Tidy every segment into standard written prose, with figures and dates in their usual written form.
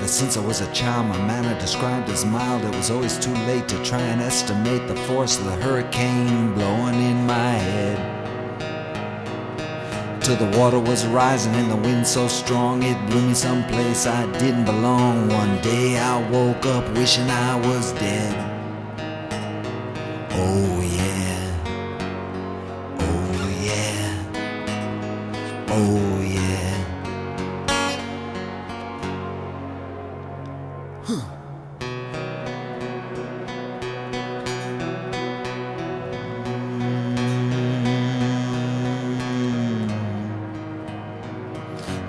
Ever since I was a child, my manner described as mild. It was always too late to try and estimate the force of the hurricane blowing in my head. Till the water was rising and the wind so strong it blew me someplace I didn't belong. One day I woke up wishing I was dead. Oh yeah, oh yeah, oh yeah.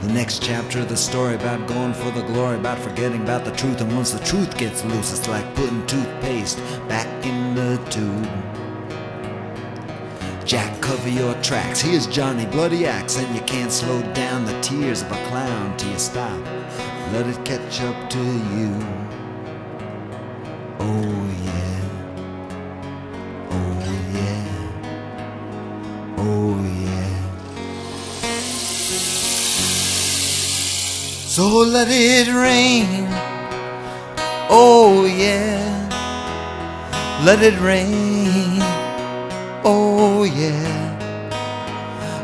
The next chapter of the story about going for the glory, about forgetting about the truth, and once the truth gets loose, it's like putting toothpaste back in the tube. Jack, cover your tracks, here's Johnny Bloody Axe, and you can't slow down the tears of a clown till you stop. Let it catch up to you. Oh yeah, oh yeah, oh yeah. So let it rain, oh yeah, let it rain, oh yeah.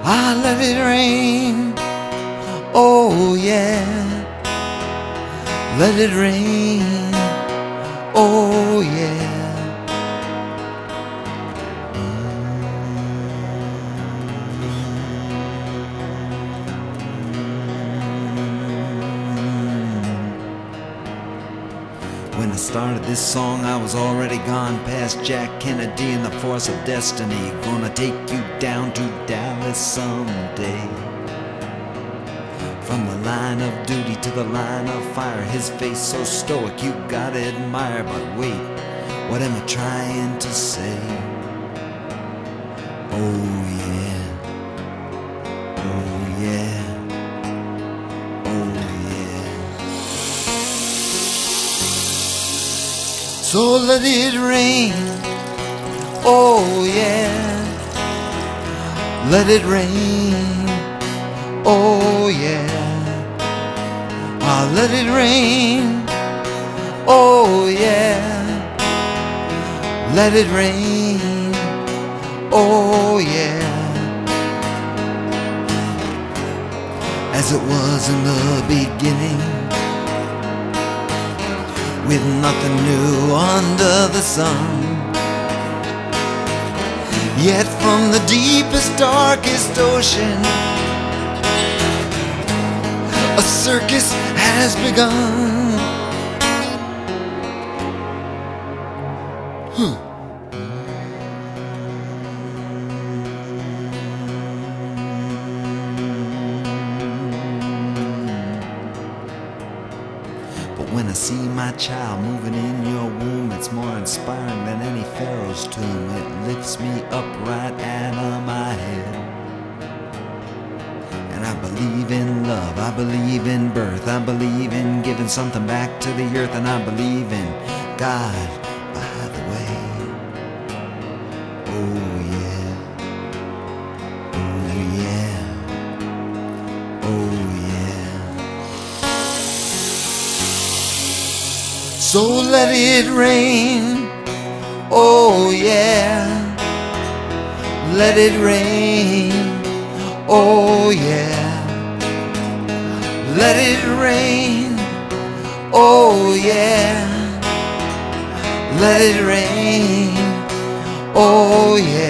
Ah, let it rain, oh yeah, let it rain, oh yeah. When I started this song, I was already gone past Jack Kennedy and the force of destiny. Gonna take you down to Dallas someday. From the line of duty to the line of fire, his face so stoic you gotta admire. But wait, what am I trying to say? Oh yeah, oh yeah, oh yeah. So let it rain, oh yeah, let it rain, oh yeah. Ah, let it rain, oh yeah, let it rain, oh yeah. As it was in the beginning, with nothing new under the sun. Yet from the deepest, darkest ocean, a circus has begun. When I see my child moving in your womb, it's more inspiring than any pharaoh's tomb. It lifts me up right out of my head. And I believe in love, I believe in birth, I believe in giving something back to the earth, and I believe in God, by the way. Oh yeah, oh yeah, oh yeah. So let it rain, oh yeah, let it rain, oh yeah, let it rain, oh yeah, let it rain, oh yeah.